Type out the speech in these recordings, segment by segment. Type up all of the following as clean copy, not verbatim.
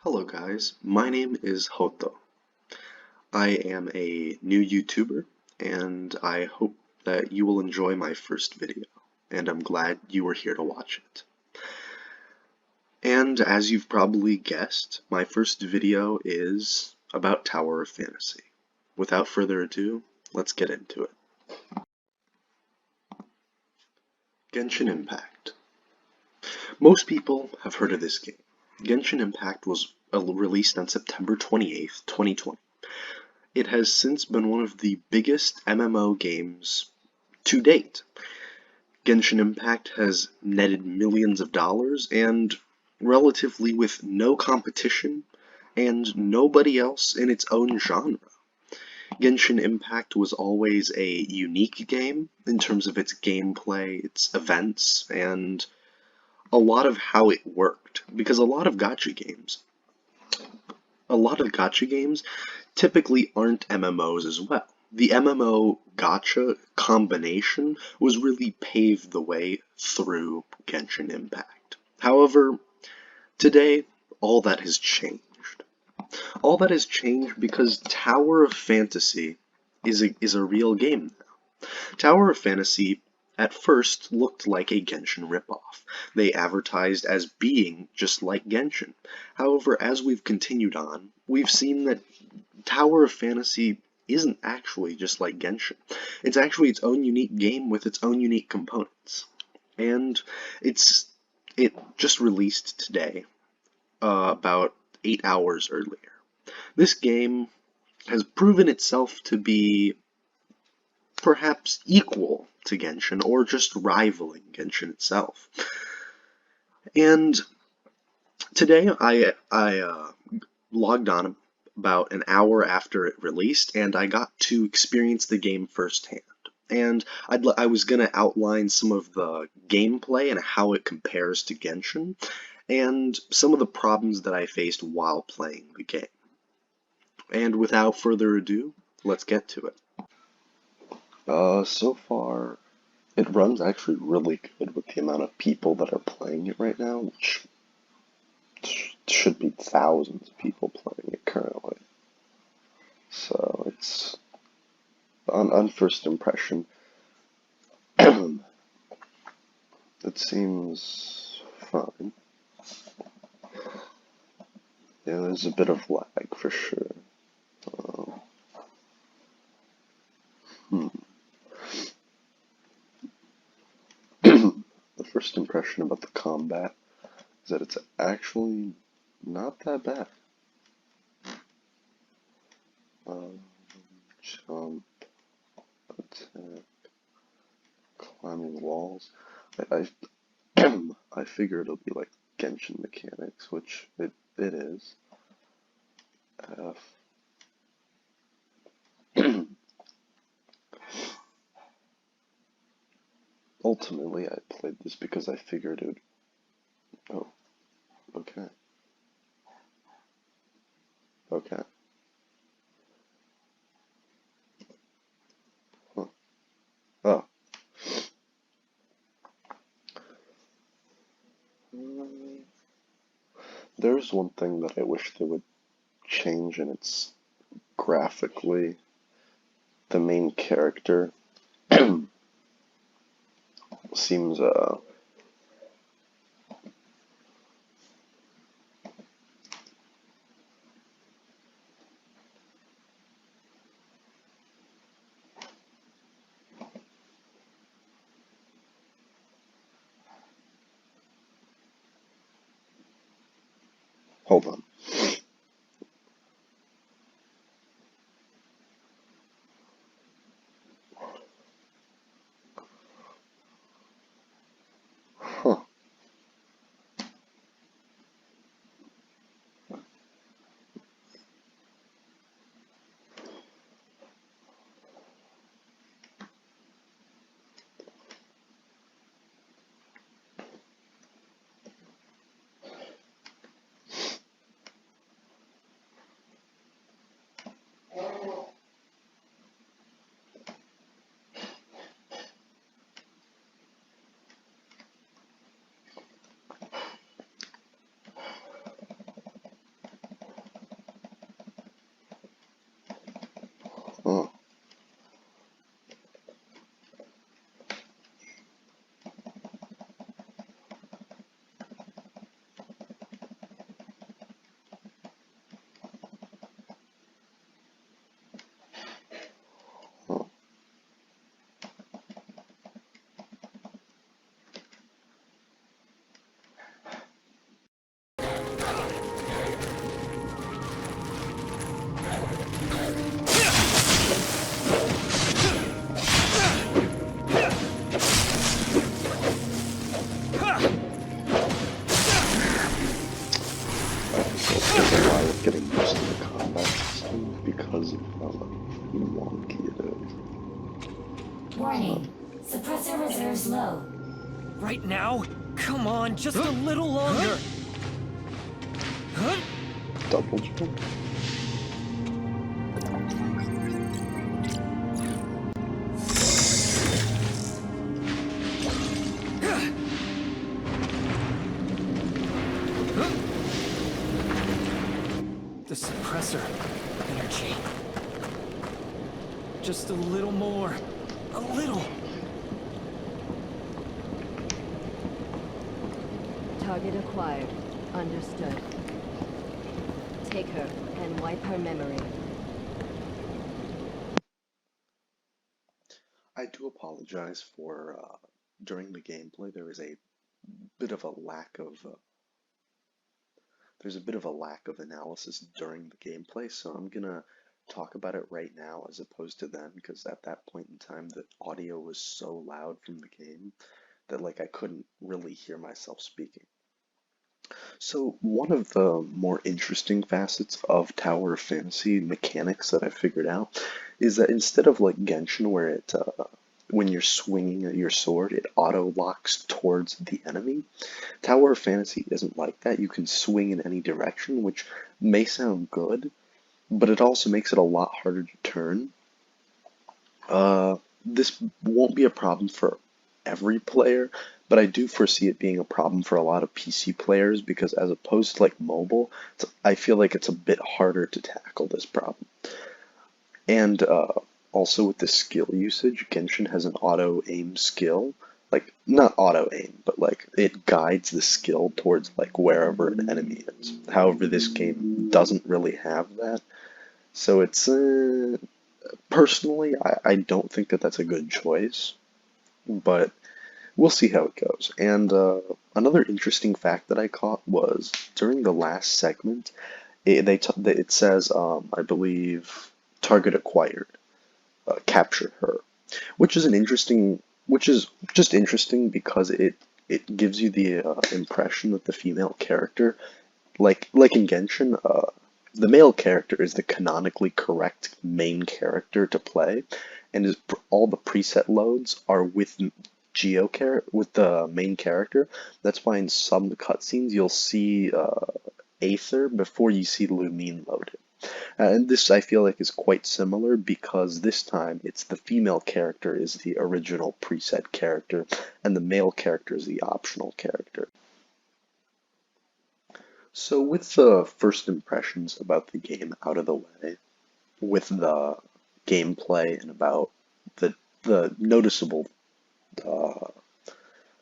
Hello guys, my name is Hoto. I am a new YouTuber and I hope that you will enjoy my first video, and I'm glad you are here to watch it. And as you've probably guessed, my first video is about Tower of Fantasy. Without further ado, let's get into it. Genshin Impact. Most people have heard of this game. Genshin Impact was released on September 28th, 2020. It has since been one of the biggest MMO games to date. Genshin Impact has netted millions of dollars and relatively with no competition and nobody else in its own genre. Genshin Impact was always a unique game in terms of its gameplay, its events, and a lot of how it worked, because a lot of gacha games typically aren't MMOs as well. The MMO gacha combination was really paved the way through Genshin Impact. However, today, all that has changed. All that has changed because Tower of Fantasy is a real game now. Tower of Fantasy at first looked like a Genshin ripoff. They advertised as being just like Genshin. However, as we've continued on, we've seen that Tower of Fantasy isn't actually just like Genshin. It's actually its own unique game with its own unique components. And it just released today, about 8 hours earlier. This game has proven itself to be perhaps equal to Genshin, or just rivaling Genshin itself. And today I logged on about an hour after it released, and I got to experience the game firsthand. And I was going to outline some of the gameplay and how it compares to Genshin, and some of the problems that I faced while playing the game. And without further ado, let's get to it. So far, it runs actually really good with the amount of people that are playing it right now, which should be thousands of people playing it currently. So it's on first impression, it seems fine. Yeah, there's a bit of lag for sure. The first impression about the combat is that it's actually not that bad. Jump, attack, climbing walls. I I figure it'll be like Genshin mechanics, which it is. Ultimately, I played this because I figured it would. Oh, okay. Okay. Huh. Oh. There's one thing that I wish they would change, and it's graphically. The main character seems hold on. Huh. there's a while of getting used to the combat system because of how wonky it is. Warning. Suppressor reserves low. Right now? Come on, just a little longer. Huh? Double jump? The suppressor energy. Just a little more. A little. Target acquired. Understood. Take her and wipe her memory. I do apologize for, during the gameplay, there is a bit of a lack of, there's a bit of a lack of analysis during the gameplay, so I'm gonna talk about it right now as opposed to then, because at that point in time, the audio was so loud from the game that, like, I couldn't really hear myself speaking. So one of the more interesting facets of Tower of Fantasy mechanics that I figured out is that instead of like Genshin, where it when you're swinging your sword, it auto locks towards the enemy. Tower of Fantasy isn't like that. You can swing in any direction, which may sound good, but it also makes it a lot harder to turn. This won't be a problem for every player, but I do foresee it being a problem for a lot of PC players because as opposed to like mobile, I feel like it's a bit harder to tackle this problem. And also with the skill usage, Genshin has an auto aim skill. Like, not auto aim, but like it guides the skill towards like wherever an enemy is. However, this game doesn't really have that. So it's, personally, I don't think that that's a good choice, but we'll see how it goes. And another interesting fact that I caught was during the last segment, it says, I believe, target acquired, capture her, which is just interesting because it gives you the impression that the female character, like in Genshin, the male character is the canonically correct main character to play, and all the preset loads are with with the main character. That's why in some cutscenes you'll see Aether before you see Lumine loaded. And this I feel like is quite similar because this time it's the female character is the original preset character and the male character is the optional character. So with the first impressions about the game out of the way, with the gameplay and about the noticeable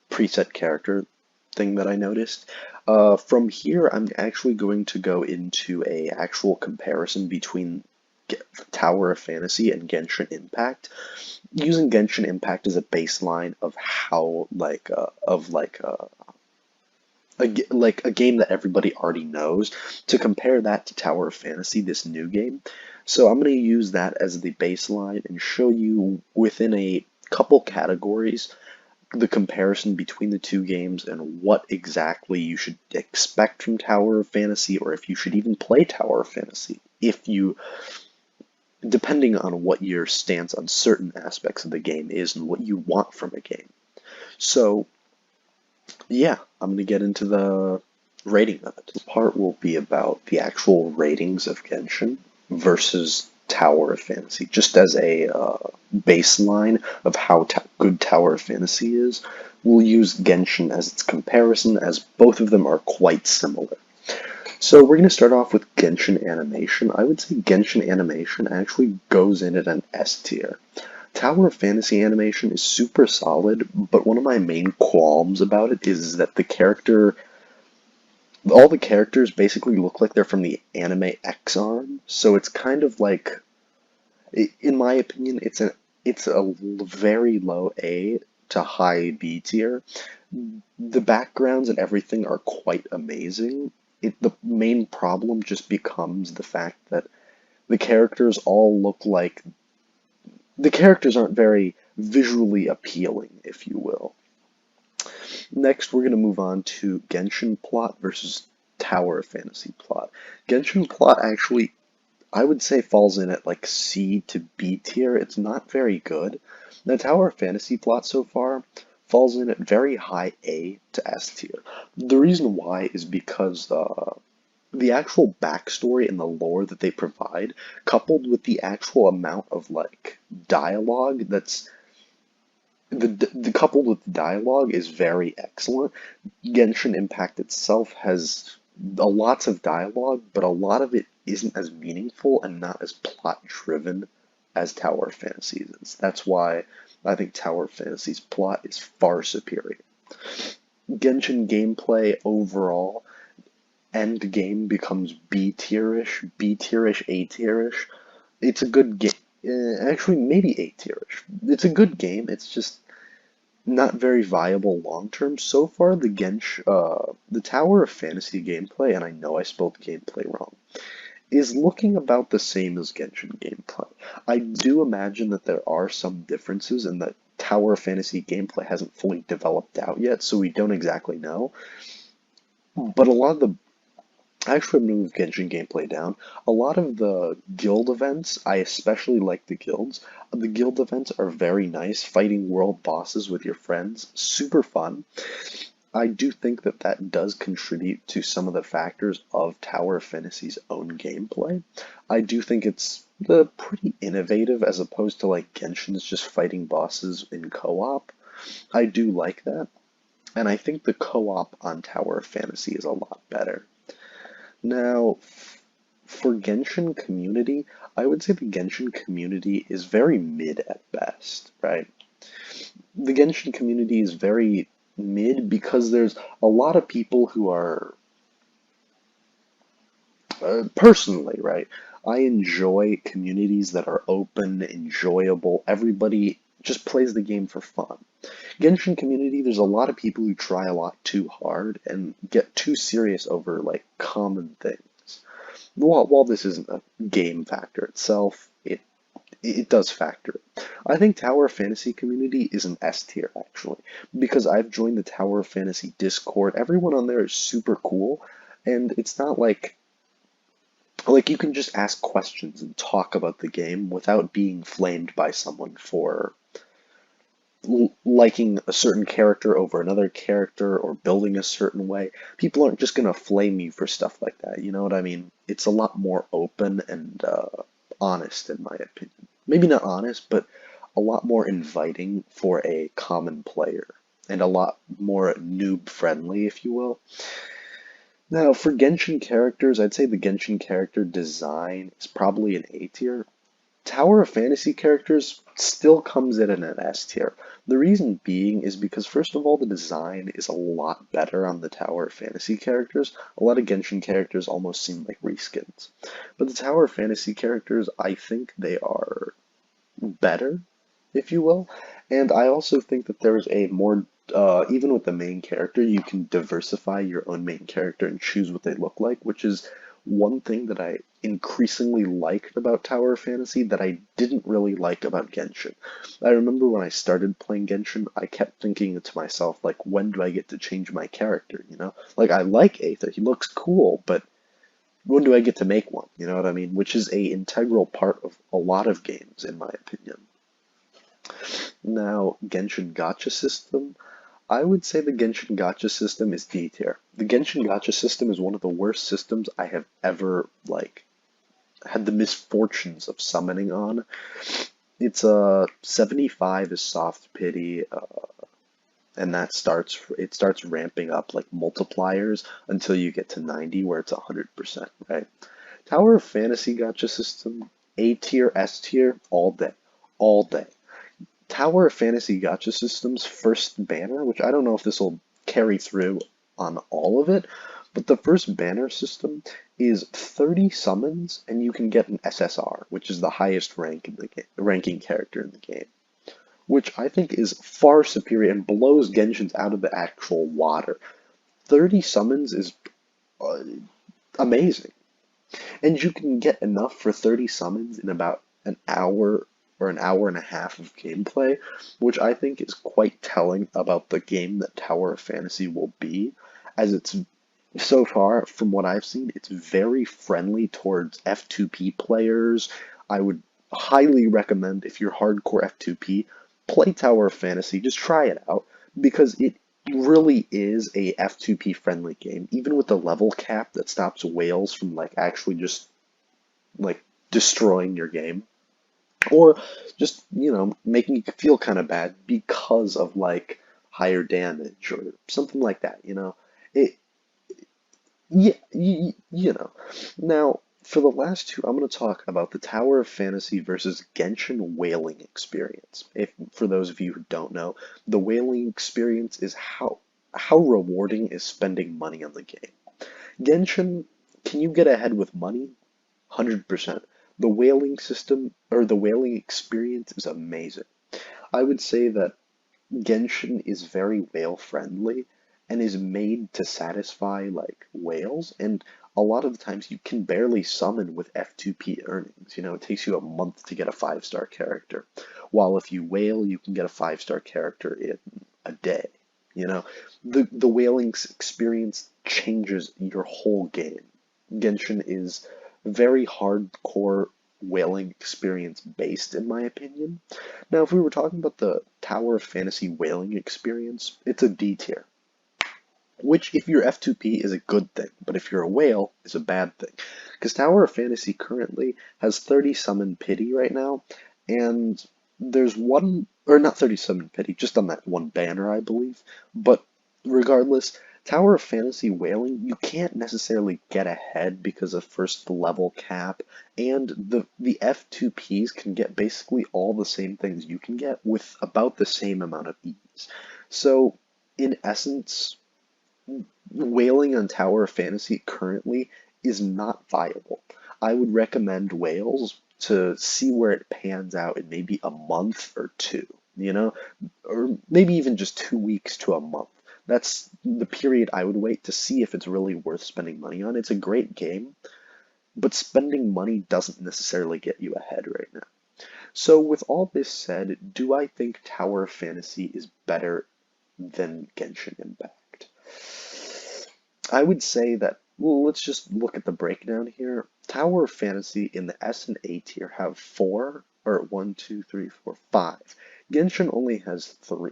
preset character thing that I noticed, from here I'm actually going to go into a actual comparison between Tower of Fantasy and Genshin Impact, using Genshin Impact as a baseline of how like a game that everybody already knows, to compare that to Tower of Fantasy, this new game. So I'm going to use that as the baseline and show you within a couple categories the comparison between the two games and what exactly you should expect from Tower of Fantasy, or if you should even play Tower of Fantasy, depending on what your stance on certain aspects of the game is and what you want from a game. So yeah, I'm going to get into the rating of it. This part will be about the actual ratings of Genshin versus Tower of Fantasy, just as a baseline of how good Tower of Fantasy is. We'll use Genshin as its comparison, as both of them are quite similar. So we're going to start off with Genshin Animation. I would say Genshin Animation actually goes in at an S tier. Tower of Fantasy animation is super solid, but one of my main qualms about it is that all the characters basically look like they're from the anime X-Arm, so it's kind of like, in my opinion, it's a very low A to high B tier. The backgrounds and everything are quite amazing. The main problem just becomes the fact that the characters all look like the characters aren't very visually appealing, if you will. Next, we're going to move on to Genshin plot versus Tower of Fantasy plot. Genshin plot actually, I would say, falls in at like C to B tier. It's not very good. The Tower of Fantasy plot so far falls in at very high A to S tier. The reason why is because the actual backstory and the lore that they provide, coupled with the actual amount of like dialogue that's the coupled with the dialogue is very excellent. Genshin Impact itself has lots of dialogue, but a lot of it isn't as meaningful and not as plot driven as Tower of Fantasy is. That's why I think Tower of Fantasy's plot is far superior. Genshin gameplay overall, end game becomes B tierish, A tierish. It's a good game. Actually, maybe A tierish. It's a good game. It's just not very viable long term. So far, the Tower of Fantasy gameplay, and I know I spelled gameplay wrong, is looking about the same as Genshin gameplay. I do imagine that there are some differences and that Tower of Fantasy gameplay hasn't fully developed out yet, so we don't exactly know. But a lot of the Actually, I'm going to move Genshin gameplay down. A lot of the guild events, I especially like the guilds. The guild events are very nice, fighting world bosses with your friends, super fun. I do think that that does contribute to some of the factors of Tower of Fantasy's own gameplay. I do think it's pretty innovative as opposed to like Genshin's just fighting bosses in co-op. I do like that, and I think the co-op on Tower of Fantasy is a lot better. Now, for Genshin community, I would say the Genshin community is very mid at best, right? The Genshin community is very mid because there's a lot of people who are, personally, right? I enjoy communities that are open, enjoyable, everybody just plays the game for fun. Genshin community, there's a lot of people who try a lot too hard and get too serious over like common things. While this isn't a game factor itself, it does factor. I think Tower of Fantasy community is an S tier actually, because I've joined the Tower of Fantasy Discord. Everyone on there is super cool, and it's not like you can just ask questions and talk about the game without being flamed by someone for liking a certain character over another character or building a certain way. People aren't just going to flame you for stuff like that. You know what I mean? It's a lot more open and honest, in my opinion. Maybe not honest, but a lot more inviting for a common player and a lot more noob friendly, if you will. Now, for Genshin characters, I'd say the Genshin character design is probably an A tier. Tower of Fantasy characters still comes in an S tier. The reason being is because, first of all, the design is a lot better on the Tower of Fantasy characters. A lot of Genshin characters almost seem like reskins. But the Tower of Fantasy characters, I think they are better, if you will. And I also think that there's a more, even with the main character, you can diversify your own main character and choose what they look like, which is one thing that I increasingly liked about Tower of Fantasy that I didn't really like about Genshin. I remember when I started playing Genshin, I kept thinking to myself, like, when do I get to change my character, you know? Like, I like Aether, he looks cool, but when do I get to make one, you know what I mean? Which is a integral part of a lot of games, in my opinion. Now, Genshin Gacha system, I would say the Genshin Gacha system is D tier. The Genshin Gacha system is one of the worst systems I have ever, like, had the misfortunes of summoning on. It's a 75 is soft pity, and it starts ramping up like multipliers until you get to 90 where it's 100%, right? Tower of Fantasy Gacha system, A tier, S tier, all day. All day. Tower of Fantasy Gacha System's first banner, which I don't know if this will carry through on all of it, but the first banner system is 30 summons, and you can get an SSR, which is the highest ranking character in the game, which I think is far superior and blows Genshin's out of the actual water. 30 summons is amazing, and you can get enough for 30 summons in about an hour or an hour and a half of gameplay, which I think is quite telling about the game that Tower of Fantasy will be, as it's So far, from what I've seen, it's very friendly towards F2P players. I would highly recommend, if you're hardcore F2P, play Tower of Fantasy. Just try it out because it really is a F2P friendly game. Even with the level cap that stops whales from like actually just like destroying your game, or just making you feel kind of bad because of like higher damage or something like that. It yeah, Now, for the last two, I'm going to talk about the Tower of Fantasy versus Genshin whaling experience. If for those of you who don't know, the whaling experience is how rewarding is spending money on the game. Genshin, can you get ahead with money? 100%. The whaling system or the whaling experience is amazing. I would say that Genshin is very whale friendly and is made to satisfy like whales, and a lot of the times you can barely summon with F2P earnings. It takes you a month to get a 5-star character, while if you whale you can get a 5-star character in a day. The whaling experience changes your whole game. Genshin is very hardcore whaling experience based, in my opinion. Now, if we were talking about the Tower of Fantasy whaling experience, it's a D tier, which if you're F2P is a good thing, but if you're a whale is a bad thing. Because Tower of Fantasy currently has 30 summon pity right now, and there's one, or not 30 summon pity, just on that one banner, I believe. But regardless, Tower of Fantasy whaling, you can't necessarily get ahead because of first level cap, and the F2Ps can get basically all the same things you can get with about the same amount of ease. So, in essence, whaling on Tower of Fantasy currently is not viable. I would recommend whales to see where it pans out in maybe a month or two, or maybe even just 2 weeks to a month. That's the period I would wait to see if it's really worth spending money on. It's a great game, but spending money doesn't necessarily get you ahead right now. So with all this said, do I think Tower of Fantasy is better than Genshin Impact? I would say that, well, let's just look at the breakdown here. Tower of Fantasy in the S and A tier have 4, or 1, 2, 3, 4, 5. Genshin only has 3.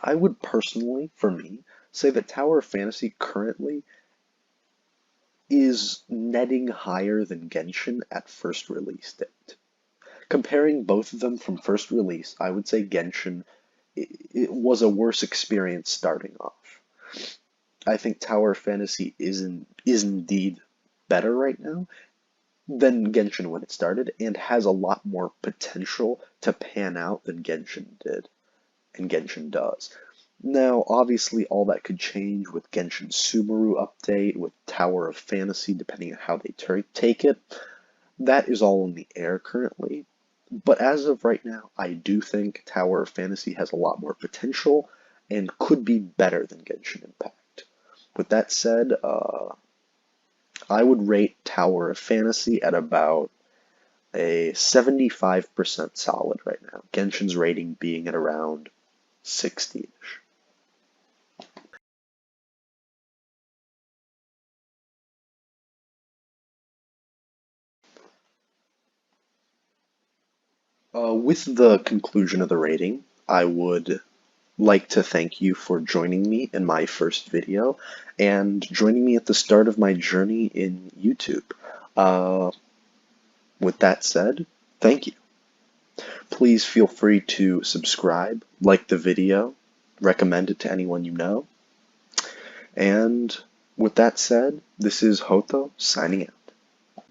I would personally, for me, say that Tower of Fantasy currently is netting higher than Genshin at first release date. Comparing both of them from first release, I would say Genshin it was a worse experience starting off. I think Tower of Fantasy is indeed better right now than Genshin when it started, and has a lot more potential to pan out than Genshin did, and Genshin does. Now, obviously, all that could change with Genshin Sumeru update, with Tower of Fantasy, depending on how they take it. That is all in the air currently. But as of right now, I do think Tower of Fantasy has a lot more potential and could be better than Genshin Impact. With that said, I would rate Tower of Fantasy at about a 75% solid right now. Genshin's rating being at around 60-ish. With the conclusion of the rating, I would like to thank you for joining me in my first video and joining me at the start of my journey in YouTube. With that said, thank you. Please feel free to subscribe, like the video, recommend it to anyone you know. And with that said, this is Hoto signing out.